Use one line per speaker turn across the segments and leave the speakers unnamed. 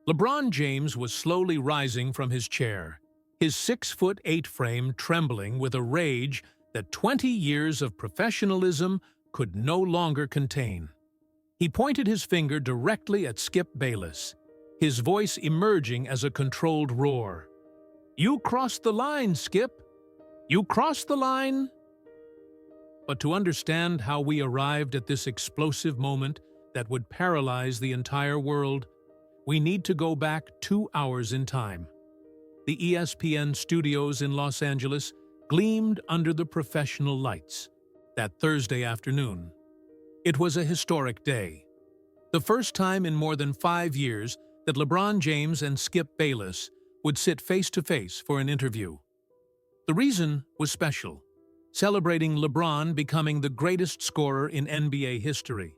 LeBron James was slowly rising from his chair, his 6'8" frame trembling with a rage that 20 years of professionalism could no longer contain. He pointed his finger directly at Skip Bayless, his voice emerging as a controlled roar. "You crossed the line, Skip! You crossed the line!" But to understand how we arrived at this explosive moment that would paralyze the entire world, we need to go back 2 hours in time. The ESPN studios in Los Angeles gleamed under the professional lights that Thursday afternoon. It was a historic day. The first time in more than 5 years that LeBron James and Skip Bayless would sit face-to-face for an interview. The reason was special, celebrating LeBron becoming the greatest scorer in NBA history,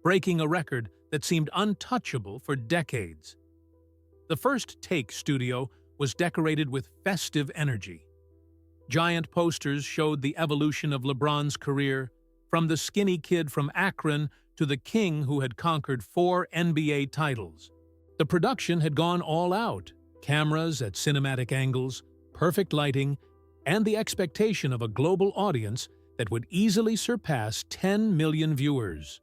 breaking a record that seemed untouchable for decades. The First Take studio was decorated with festive energy. Giant posters showed the evolution of LeBron's career, from the skinny kid from Akron to the king who had conquered 4 NBA titles. The production had gone all out, cameras at cinematic angles, perfect lighting, and the expectation of a global audience that would easily surpass 10 million viewers.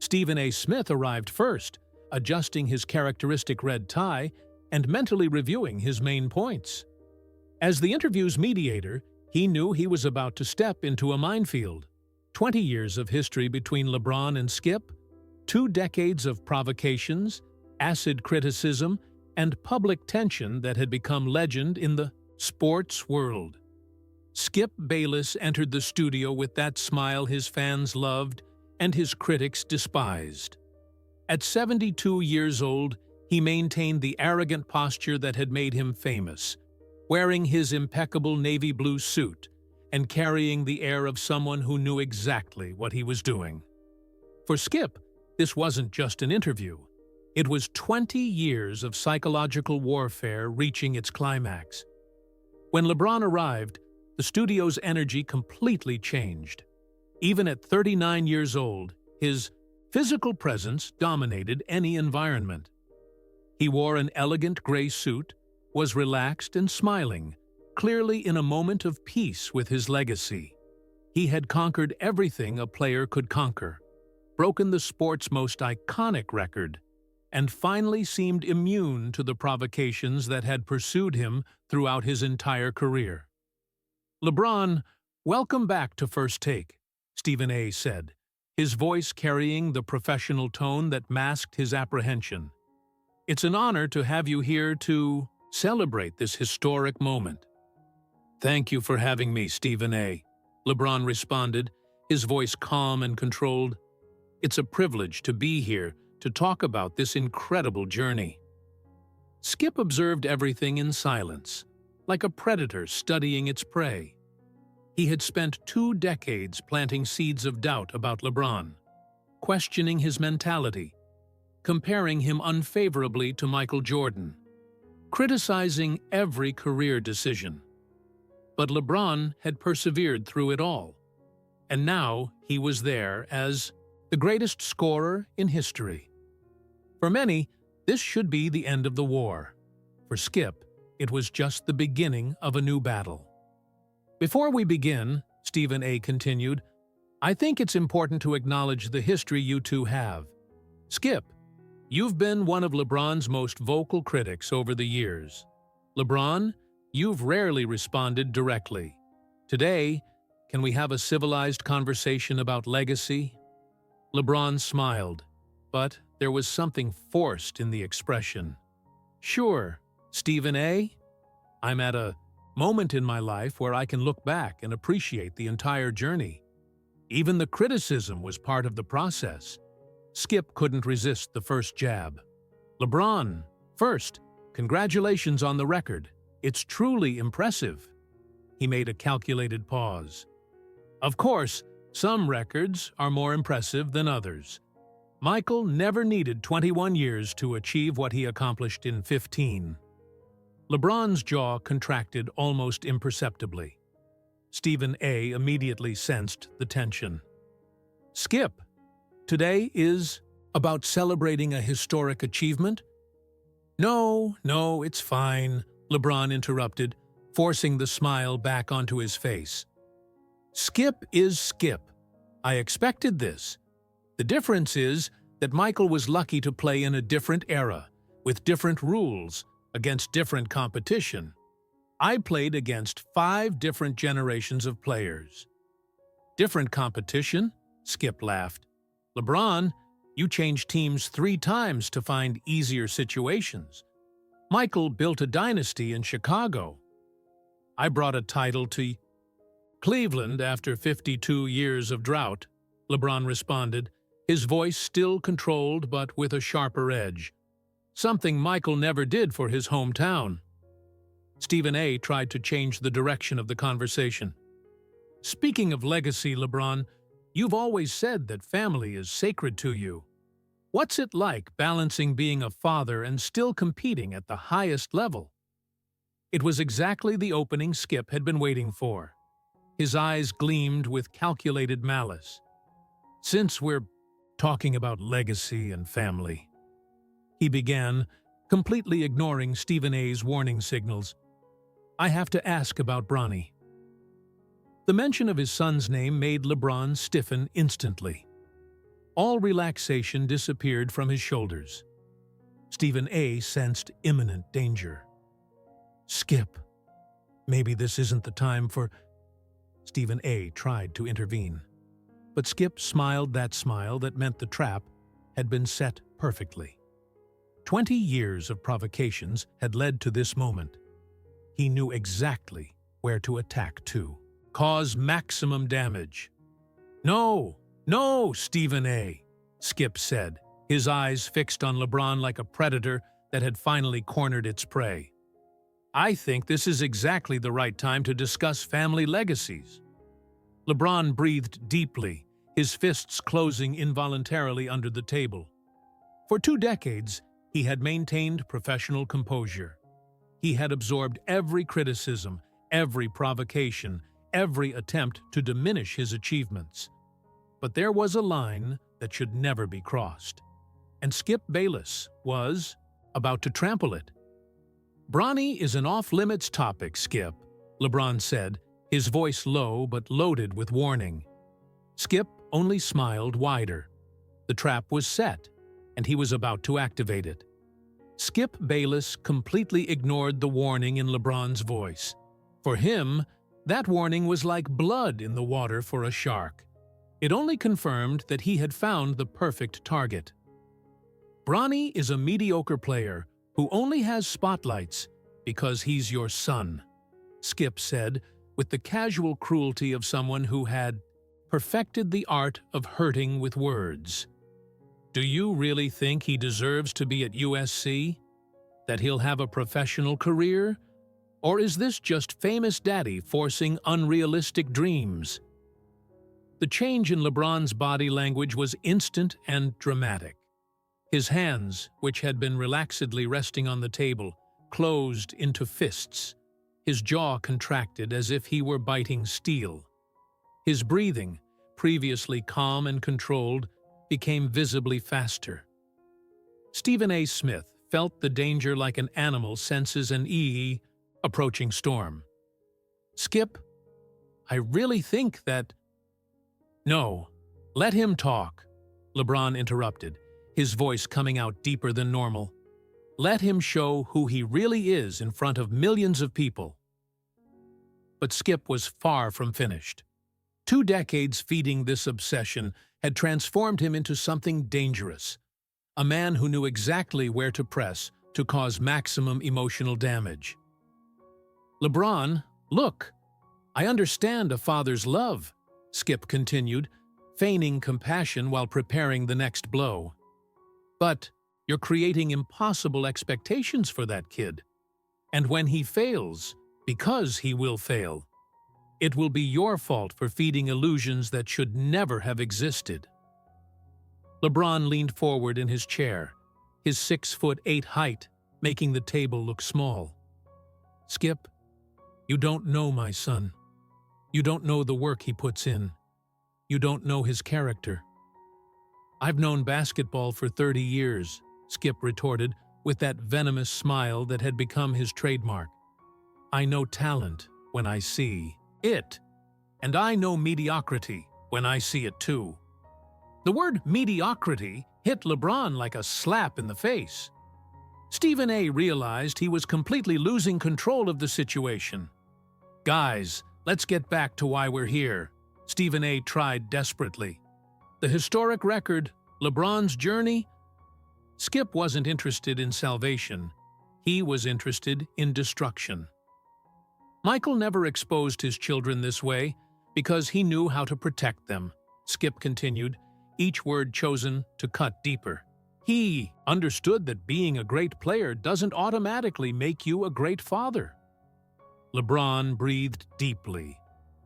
Stephen A. Smith arrived first, adjusting his characteristic red tie and mentally reviewing his main points. As the interview's mediator, he knew he was about to step into a minefield. 20 years of history between LeBron and Skip, 2 decades of provocations, acid criticism, and public tension that had become legend in the sports world. Skip Bayless entered the studio with that smile his fans loved and his critics despised. At 72 years old, he maintained the arrogant posture that had made him famous, wearing his impeccable navy blue suit and carrying the air of someone who knew exactly what he was doing. For Skip, this wasn't just an interview. It was 20 years of psychological warfare reaching its climax. When LeBron arrived, the studio's energy completely changed. Even at 39 years old, his physical presence dominated any environment. He wore an elegant gray suit, was relaxed and smiling, clearly in a moment of peace with his legacy. He had conquered everything a player could conquer, broken the sport's most iconic record, and finally seemed immune to the provocations that had pursued him throughout his entire career. "LeBron, welcome back to First Take," Stephen A. said, his voice carrying the professional tone that masked his apprehension. "It's an honor to have you here to celebrate this historic moment." "Thank you for having me, Stephen A.," LeBron responded, his voice calm and controlled. "It's a privilege to be here to talk about this incredible journey." Skip observed everything in silence, like a predator studying its prey. He had spent 2 decades planting seeds of doubt about LeBron, questioning his mentality, comparing him unfavorably to Michael Jordan, criticizing every career decision. But LeBron had persevered through it all, and now he was there as the greatest scorer in history. For many, this should be the end of the war. For Skip, it was just the beginning of a new battle. "Before we begin," Stephen A. continued, "I think it's important to acknowledge the history you two have. Skip, you've been one of LeBron's most vocal critics over the years. LeBron, you've rarely responded directly. Today, can we have a civilized conversation about legacy?" LeBron smiled, but there was something forced in the expression. "Sure, Stephen A. I'm at a moment in my life where I can look back and appreciate the entire journey. Even the criticism was part of the process." Skip couldn't resist the first jab. "LeBron, first, congratulations on the record. It's truly impressive." He made a calculated pause. "Of course, some records are more impressive than others. Michael never needed 21 years to achieve what he accomplished in 15. LeBron's jaw contracted almost imperceptibly. Stephen A. immediately sensed the tension. "Skip, today is about celebrating a historic achievement No, it's fine, LeBron interrupted, forcing the smile back onto his face. Skip is Skip. I expected this. The difference is that Michael was lucky to play in a different era, with different rules, against different competition. I played against 5 different generations of players. Different competition? Skip laughed. LeBron, you changed teams 3 times to find easier situations. Michael built a dynasty in Chicago. I brought a title to Cleveland after 52 years of drought, LeBron responded, his voice still controlled but with a sharper edge. Something Michael never did for his hometown. Stephen A. tried to change the direction of the conversation. Speaking of legacy, LeBron, you've always said that family is sacred to you. What's it like balancing being a father and still competing at the highest level? It was exactly the opening Skip had been waiting for. His eyes gleamed with calculated malice. Since we're talking about legacy and family, he began, completely ignoring Stephen A.'s warning signals. I have to ask about Bronny. The mention of his son's name made LeBron stiffen instantly. All relaxation disappeared from his shoulders. Stephen A. sensed imminent danger. Skip, maybe this isn't the time for... Stephen A. tried to intervene. But Skip smiled that smile that meant the trap had been set perfectly. 20 years of provocations had led to this moment. He knew exactly where to attack to. Cause maximum damage. No, Stephen A., Skip said, his eyes fixed on LeBron like a predator that had finally cornered its prey. I think this is exactly the right time to discuss family legacies. LeBron breathed deeply, his fists closing involuntarily under the table. For 2 decades, he had maintained professional composure. He had absorbed every criticism, every provocation, every attempt to diminish his achievements. But there was a line that should never be crossed. And Skip Bayless was about to trample it. Bronny is an off-limits topic, Skip, LeBron said, his voice low but loaded with warning. Skip only smiled wider. The trap was set, and he was about to activate it. Skip Bayless completely ignored the warning in LeBron's voice. For him, that warning was like blood in the water for a shark. It only confirmed that he had found the perfect target. Bronny is a mediocre player who only has spotlights because he's your son, Skip said, with the casual cruelty of someone who had perfected the art of hurting with words. Do you really think he deserves to be at USC? That he'll have a professional career? Or is this just famous daddy forcing unrealistic dreams? The change in LeBron's body language was instant and dramatic. His hands, which had been relaxedly resting on the table, closed into fists. His jaw contracted as if he were biting steel. His breathing, previously calm and controlled, became visibly faster. Stephen A. Smith felt the danger like an animal senses an approaching storm. Skip, I really think that... No, let him talk, LeBron interrupted, his voice coming out deeper than normal. Let him show who he really is in front of millions of people. But Skip was far from finished. 2 decades feeding this obsession had transformed him into something dangerous, a man who knew exactly where to press to cause maximum emotional damage. LeBron, look, I understand a father's love, Skip continued, feigning compassion while preparing the next blow. But you're creating impossible expectations for that kid. And when he fails, because he will fail, it will be your fault for feeding illusions that should never have existed. LeBron leaned forward in his chair, his 6'8" height making the table look small. Skip, you don't know my son. You don't know the work he puts in. You don't know his character. I've known basketball for 30 years, Skip retorted, with that venomous smile that had become his trademark. "I know talent when I see it, and I know mediocrity when I see it too." The word mediocrity hit LeBron like a slap in the face. Stephen A. realized he was completely losing control of the situation. "Guys, let's get back to why we're here," Stephen A. tried desperately. "The historic record, LeBron's journey." Skip wasn't interested in salvation. He was interested in destruction. "Michael never exposed his children this way because he knew how to protect them," Skip continued, each word chosen to cut deeper. "He understood that being a great player doesn't automatically make you a great father." LeBron breathed deeply,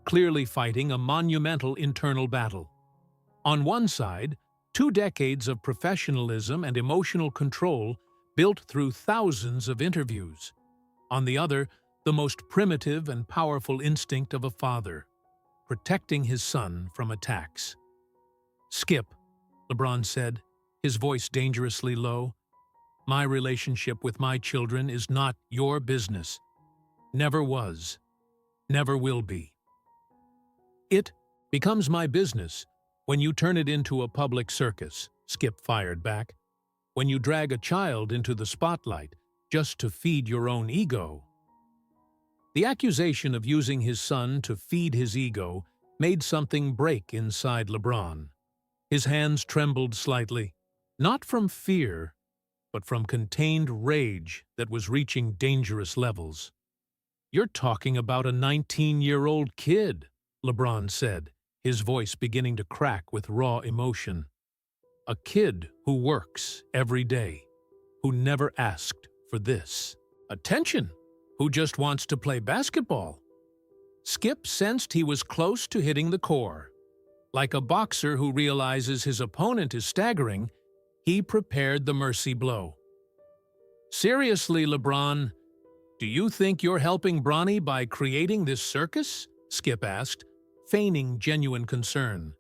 clearly fighting a monumental internal battle. On one side, 2 decades of professionalism and emotional control built through thousands of interviews. On the other, the most primitive and powerful instinct of a father, protecting his son from attacks. "Skip," LeBron said, his voice dangerously low, "my relationship with my children is not your business. Never was. Never will be." "It becomes my business when you turn it into a public circus," Skip fired back. "When you drag a child into the spotlight just to feed your own ego." The accusation of using his son to feed his ego made something break inside LeBron. His hands trembled slightly, not from fear, but from contained rage that was reaching dangerous levels. "You're talking about a 19-year-old kid," LeBron said, his voice beginning to crack with raw emotion. "A kid who works every day, who never asked for this attention, who just wants to play basketball." Skip sensed he was close to hitting the core. Like a boxer who realizes his opponent is staggering, he prepared the mercy blow. "Seriously, LeBron, do you think you're helping Bronny by creating this circus?" Skip asked, feigning genuine concern.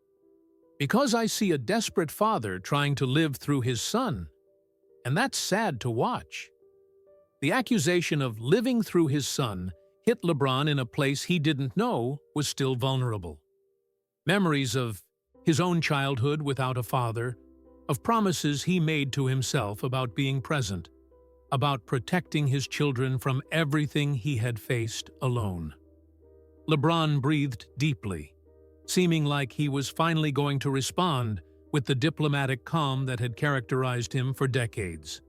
"Because I see a desperate father trying to live through his son, and that's sad to watch." The accusation of living through his son hit LeBron in a place he didn't know was still vulnerable. Memories of his own childhood without a father, of promises he made to himself about being present, about protecting his children from everything he had faced alone. LeBron breathed deeply, seeming like he was finally going to respond with the diplomatic calm that had characterized him for decades.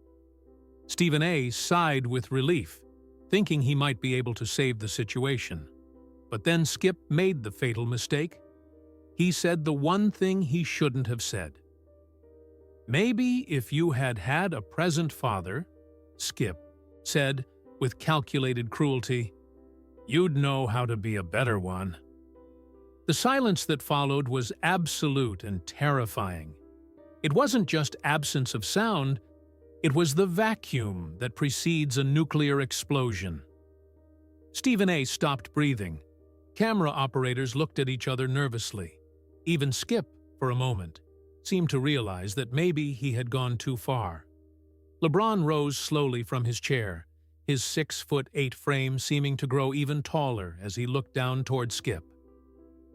Stephen A. sighed with relief, thinking he might be able to save the situation. But then Skip made the fatal mistake. He said the one thing he shouldn't have said. "Maybe if you had had a present father," Skip said with calculated cruelty, "you'd know how to be a better one." The silence that followed was absolute and terrifying. It wasn't just absence of sound, it was the vacuum that precedes a nuclear explosion. Stephen A. stopped breathing. Camera operators looked at each other nervously. Even Skip, for a moment, seemed to realize that maybe he had gone too far. LeBron rose slowly from his chair, his 6'8" frame seeming to grow even taller as he looked down toward Skip.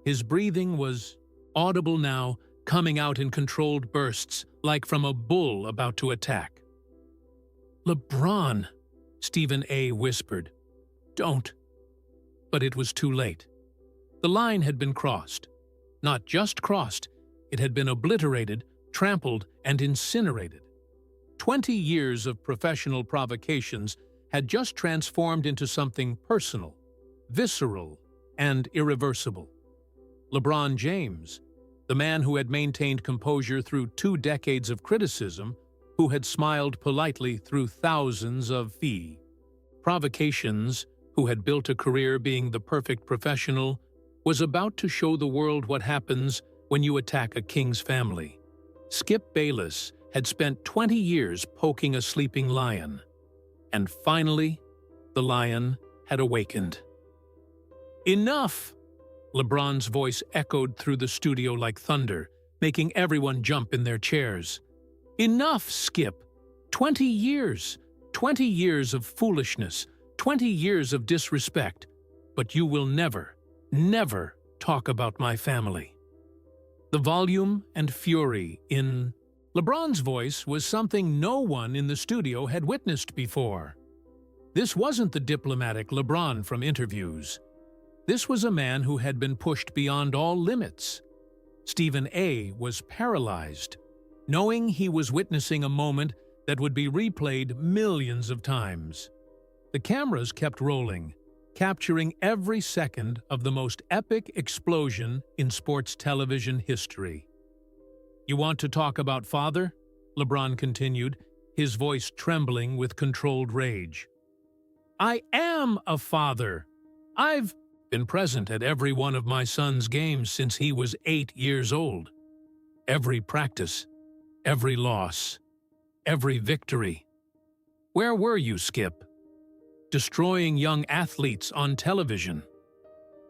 His breathing was audible now, coming out in controlled bursts, like from a bull about to attack. "LeBron," Stephen A. whispered. "Don't." But it was too late. The line had been crossed. Not just crossed, it had been obliterated, trampled, and incinerated. 20 years of professional provocations had just transformed into something personal, visceral, and irreversible. LeBron James, the man who had maintained composure through 2 decades of criticism, who had smiled politely through thousands of provocations, who had built a career being the perfect professional, was about to show the world what happens when you attack a king's family. Skip Bayless had spent 20 years poking a sleeping lion. And finally, the lion had awakened. "Enough!" LeBron's voice echoed through the studio like thunder, making everyone jump in their chairs. "Enough, Skip! 20 years. 20 years of foolishness. 20 years of disrespect. But you will never, never talk about my family. The volume and fury in LeBron's voice was something no one in the studio had witnessed before. This wasn't the diplomatic LeBron from interviews. This was a man who had been pushed beyond all limits. Stephen A. was paralyzed, knowing he was witnessing a moment that would be replayed millions of times. The cameras kept rolling, capturing every second of the most epic explosion in sports television history. "You want to talk about father?" LeBron continued, his voice trembling with controlled rage. "I am a father. I've been present at every one of my son's games since he was 8 years old. Every practice, every loss, every victory. Where were you, Skip? Destroying young athletes on television."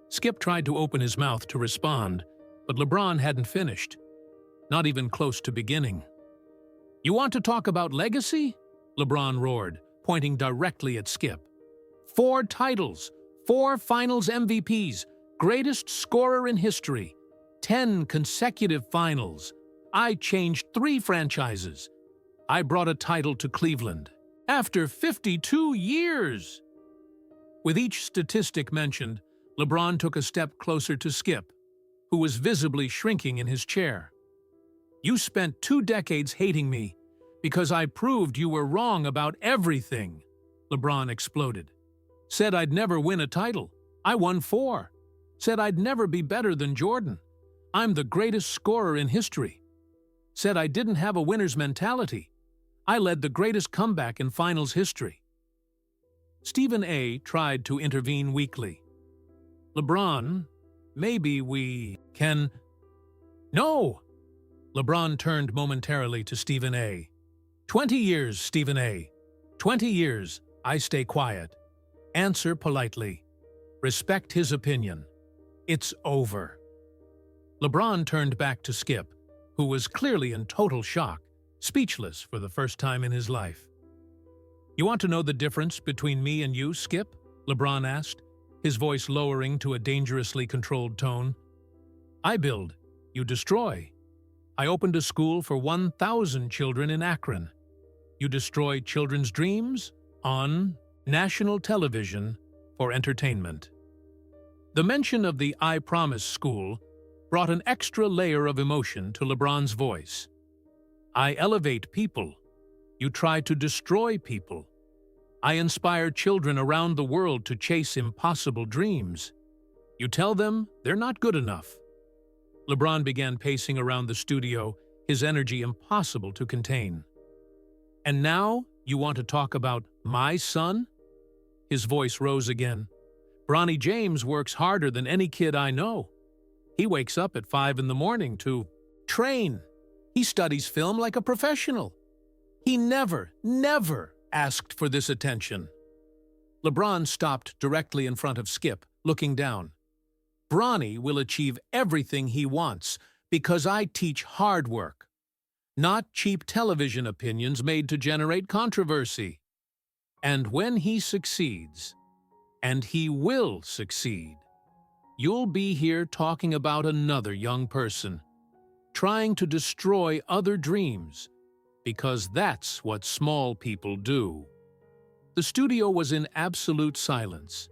Skip tried to open his mouth to respond, but LeBron hadn't finished, not even close to beginning. "You want to talk about legacy?" LeBron roared, pointing directly at Skip. 4 titles, 4 finals MVPs, greatest scorer in history, 10 consecutive finals. I changed 3 franchises. I brought a title to Cleveland. After 52 years! With each statistic mentioned, LeBron took a step closer to Skip, who was visibly shrinking in his chair. "You spent 2 decades hating me because I proved you were wrong about everything," LeBron exploded. "Said I'd never win a title. I won 4. Said I'd never be better than Jordan. I'm the greatest scorer in history. Said I didn't have a winner's mentality. I led the greatest comeback in finals history." Stephen A. tried to intervene weakly. "LeBron, maybe we can—" "No!" LeBron turned momentarily to Stephen A. 20 years, Stephen A. 20 years. I stay quiet. Answer politely. Respect his opinion. It's over." LeBron turned back to Skip, who was clearly in total shock, speechless for the first time in his life. "You want to know the difference between me and you, Skip?" LeBron asked, his voice lowering to a dangerously controlled tone. "I build, you destroy. I opened a school for 1,000 children in Akron. You destroy children's dreams on national television for entertainment." The mention of the I Promise school brought an extra layer of emotion to LeBron's voice. "I elevate people. You try to destroy people. I inspire children around the world to chase impossible dreams. You tell them they're not good enough." LeBron began pacing around the studio, his energy impossible to contain. "And now you want to talk about my son?" His voice rose again. "Bronny James works harder than any kid I know. He wakes up at 5 in the morning to train. He studies film like a professional. He never, never asked for this attention." LeBron stopped directly in front of Skip, looking down. "Bronny will achieve everything he wants because I teach hard work, not cheap television opinions made to generate controversy. And when he succeeds, and he will succeed, you'll be here talking about another young person, trying to destroy other dreams, because that's what small people do." The studio was in absolute silence,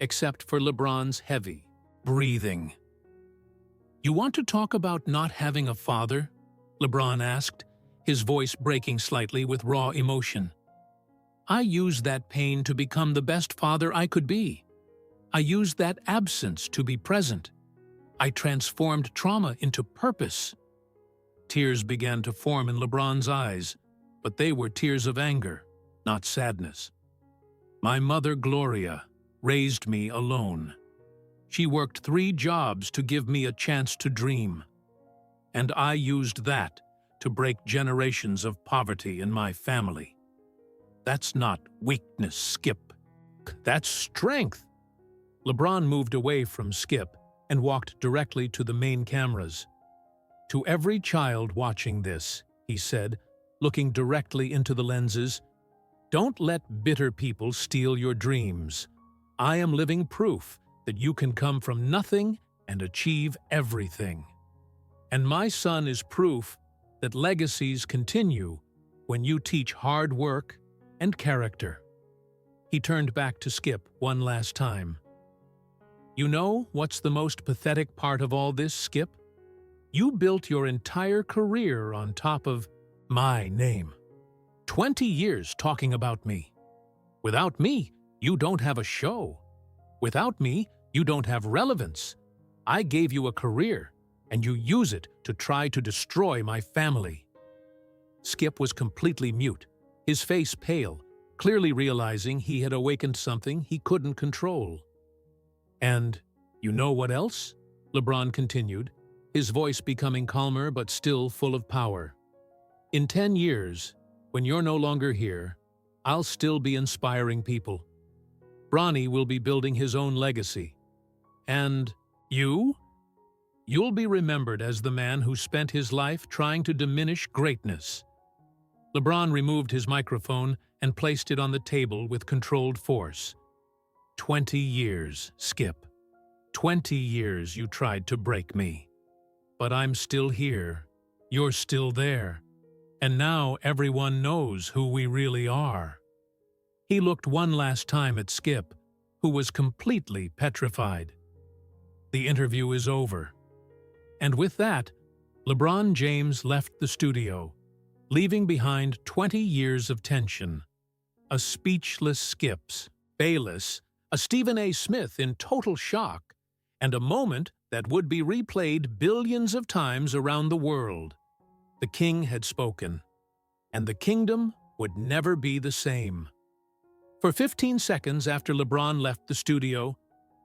except for LeBron's heavy breathing. "You want to talk about not having a father?" LeBron asked, his voice breaking slightly with raw emotion. "I used that pain to become the best father I could be. I used that absence to be present. I transformed trauma into purpose." Tears began to form in LeBron's eyes, but they were tears of anger, not sadness. "My mother, Gloria, raised me alone. She worked 3 jobs to give me a chance to dream. And I used that to break generations of poverty in my family. That's not weakness, Skip. That's strength." LeBron moved away from Skip and walked directly to the main cameras. "To every child watching this," he said, looking directly into the lenses. "Don't let bitter people steal your dreams. I am living proof that you can come from nothing and achieve everything. And my son is proof that legacies continue when you teach hard work and character." He turned back to Skip one last time. "You know what's the most pathetic part of all this, Skip? You built your entire career on top of my name. 20 years talking about me. Without me, you don't have a show. Without me, you don't have relevance. I gave you a career, and you use it to try to destroy my family." Skip was completely mute, his face pale, clearly realizing he had awakened something he couldn't control. "And you know what else?" LeBron continued, his voice becoming calmer but still full of power. "In 10 years, when you're no longer here, I'll still be inspiring people. Bronny will be building his own legacy. And you? You'll be remembered as the man who spent his life trying to diminish greatness." LeBron removed his microphone and placed it on the table with controlled force. 20 years, Skip. 20 years you tried to break me. But I'm still here. You're still there. And now everyone knows who we really are." He looked one last time at Skip, who was completely petrified. The interview is over. And with that, LeBron James left the studio, leaving behind 20 years of tension. A speechless Skip Bayless, a Stephen A. Smith in total shock, and a moment that would be replayed billions of times around the world. The king had spoken, and the kingdom would never be the same. For 15 seconds after LeBron left the studio,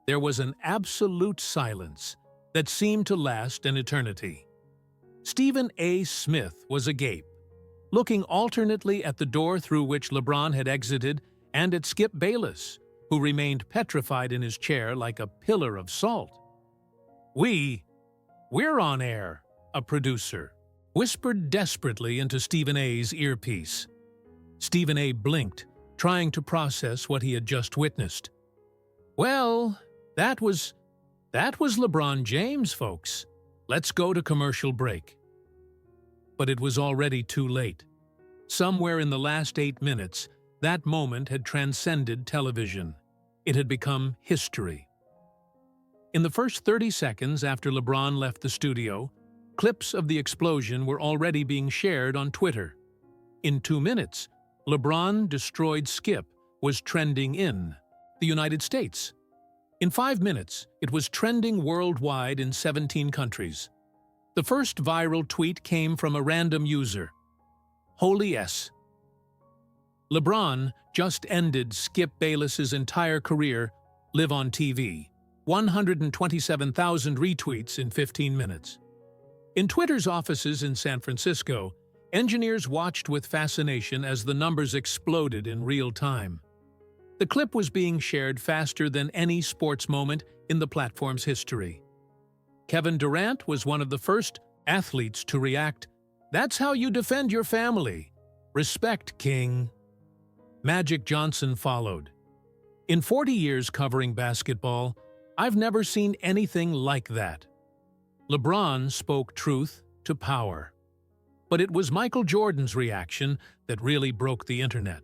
there was an absolute silence that seemed to last an eternity. Stephen A. Smith was agape, looking alternately at the door through which LeBron had exited and at Skip Bayless, who remained petrified in his chair like a pillar of salt. We're on air," a producer whispered desperately into Stephen A.'s earpiece. Stephen A. blinked, trying to process what he had just witnessed. "Well, that was LeBron James, folks. Let's go to commercial break." But it was already too late. Somewhere in the last 8 minutes, that moment had transcended television. It had become history. In the first 30 seconds after LeBron left the studio, clips of the explosion were already being shared on Twitter. In 2 minutes, LeBron destroyed Skip was trending in the United States. In 5 minutes, it was trending worldwide in 17 countries. The first viral tweet came from a random user. "Holy S. LeBron just ended Skip Bayless's entire career, live on TV. 127,000 retweets in 15 minutes. In Twitter's offices in San Francisco, engineers watched with fascination as the numbers exploded in real time. The clip was being shared faster than any sports moment in the platform's history. Kevin Durant was one of the first athletes to react, "That's how you defend your family. Respect, King." Magic Johnson followed. "In 40 years covering basketball, I've never seen anything like that." LeBron spoke truth to power. But it was Michael Jordan's reaction that really broke the internet.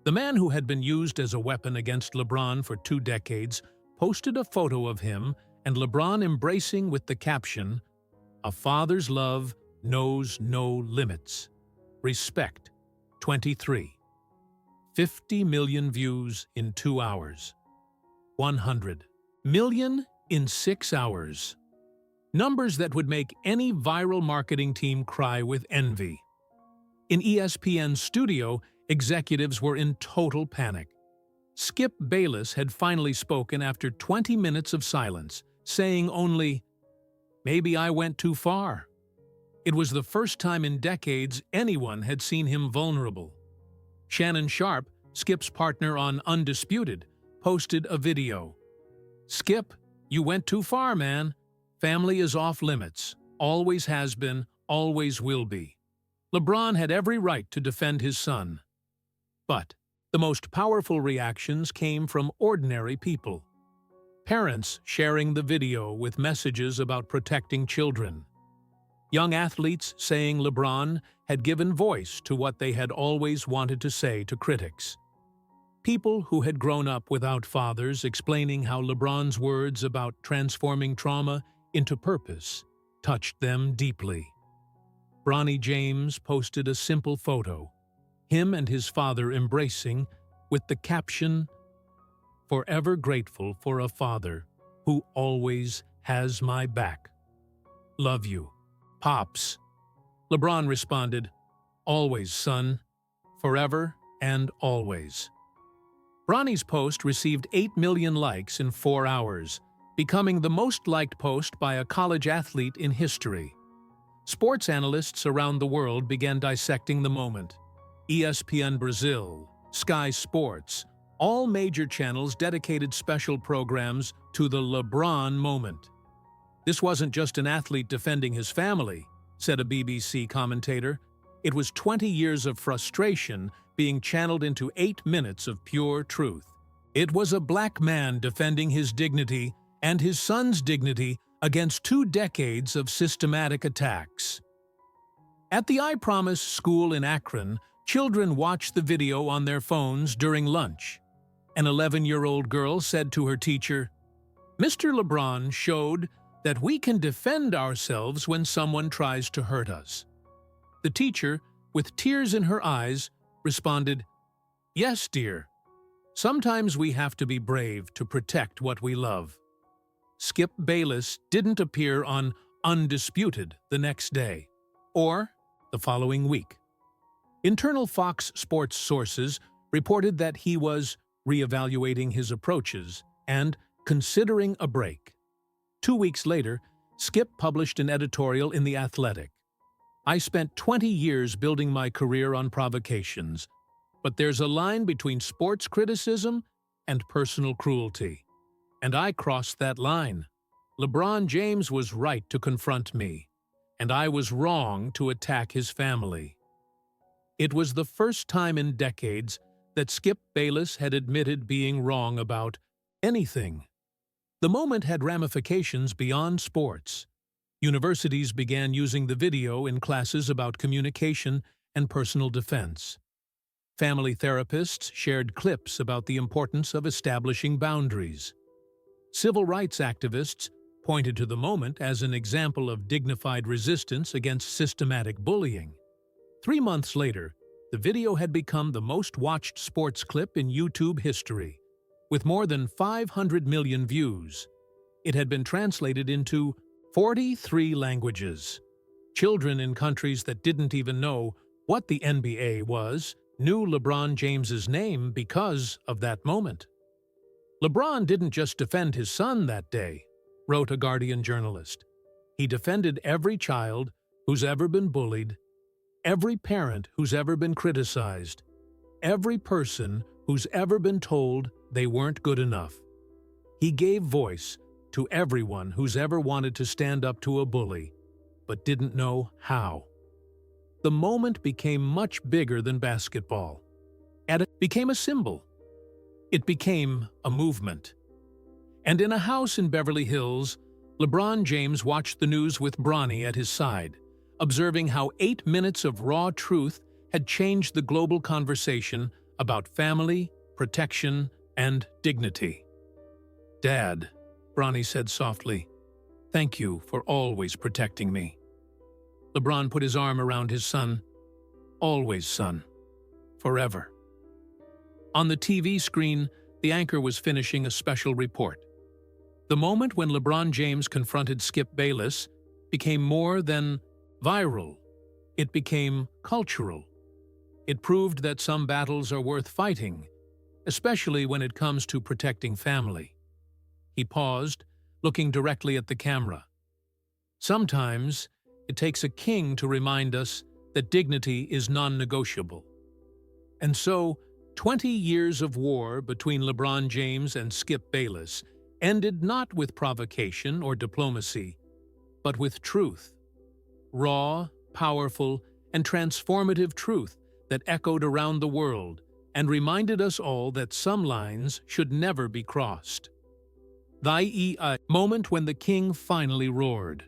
The man who had been used as a weapon against LeBron for 2 decades posted a photo of him and LeBron embracing with the caption, "A father's love knows no limits. Respect, 23. 50 million views in 2 hours. 100 million in 6 hours. Numbers that would make any viral marketing team cry with envy. In ESPN's studio, executives were in total panic. Skip Bayless had finally spoken after 20 minutes of silence, saying only, "Maybe I went too far." It was the first time in decades anyone had seen him vulnerable. Shannon Sharp, Skip's partner on Undisputed, posted a video. "Skip, you went too far, man. Family is off limits. Always has been, always will be." LeBron had every right to defend his son. But the most powerful reactions came from ordinary people. Parents sharing the video with messages about protecting children. Young athletes saying LeBron had given voice to what they had always wanted to say to critics. People who had grown up without fathers explaining how LeBron's words about transforming trauma into purpose touched them deeply. LeBron James posted a simple photo, him and his father embracing, with the caption, "Forever grateful for a father who always has my back. Love you, Pops." LeBron responded, "Always, son. Forever and always." Bronny's post received 8 million likes in 4 hours, becoming the most liked post by a college athlete in history. Sports analysts around the world began dissecting the moment. ESPN Brazil, Sky Sports, all major channels dedicated special programs to the LeBron moment. "This wasn't just an athlete defending his family," said a BBC commentator. "It was 20 years of frustration being channeled into 8 minutes of pure truth. It was a black man defending his dignity and his son's dignity against 2 decades of systematic attacks." At the I Promise school in Akron, children watched the video on their phones during lunch. An 11-year-old girl said to her teacher, "Mr. LeBron showed that we can defend ourselves when someone tries to hurt us." The teacher, with tears in her eyes, responded, "Yes, dear. Sometimes we have to be brave to protect what we love." Skip Bayless didn't appear on Undisputed the next day, or the following week. Internal Fox Sports sources reported that he was reevaluating his approaches and considering a break. 2 weeks later, Skip published an editorial in The Athletic. "I spent 20 years building my career on provocations, but there's a line between sports criticism and personal cruelty. And I crossed that line. LeBron James was right to confront me, and I was wrong to attack his family." It was the first time in decades that Skip Bayless had admitted being wrong about anything. The moment had ramifications beyond sports. Universities began using the video in classes about communication and personal defense. Family therapists shared clips about the importance of establishing boundaries. Civil rights activists pointed to the moment as an example of dignified resistance against systematic bullying. 3 months later, the video had become the most watched sports clip in YouTube history, with more than 500 million views. It had been translated into 43 languages. Children in countries that didn't even know what the NBA was knew LeBron James's name because of that moment. LeBron didn't just defend his son that day, wrote a Guardian journalist. He defended every child who's ever been bullied, every parent who's ever been criticized, every person who's ever been told they weren't good enough. He gave voice to everyone who's ever wanted to stand up to a bully, but didn't know how. The moment became much bigger than basketball. And it became a symbol. It became a movement. And in a house in Beverly Hills, LeBron James watched the news with Bronny at his side, observing how 8 minutes of raw truth had changed the global conversation about family, protection, and dignity. "Dad," Bronny said softly, "thank you for always protecting me." LeBron put his arm around his son. "Always, son. Forever." On the TV screen, the anchor was finishing a special report. The moment when LeBron James confronted Skip Bayless became more than viral. It became cultural. It proved that some battles are worth fighting, especially when it comes to protecting family. He paused, looking directly at the camera. "Sometimes it takes a king to remind us that dignity is non-negotiable." And so, 20 years of war between LeBron James and Skip Bayless ended not with provocation or diplomacy, but with truth. Raw, powerful, and transformative truth that echoed around the world and reminded us all that some lines should never be crossed. The moment when the king finally roared.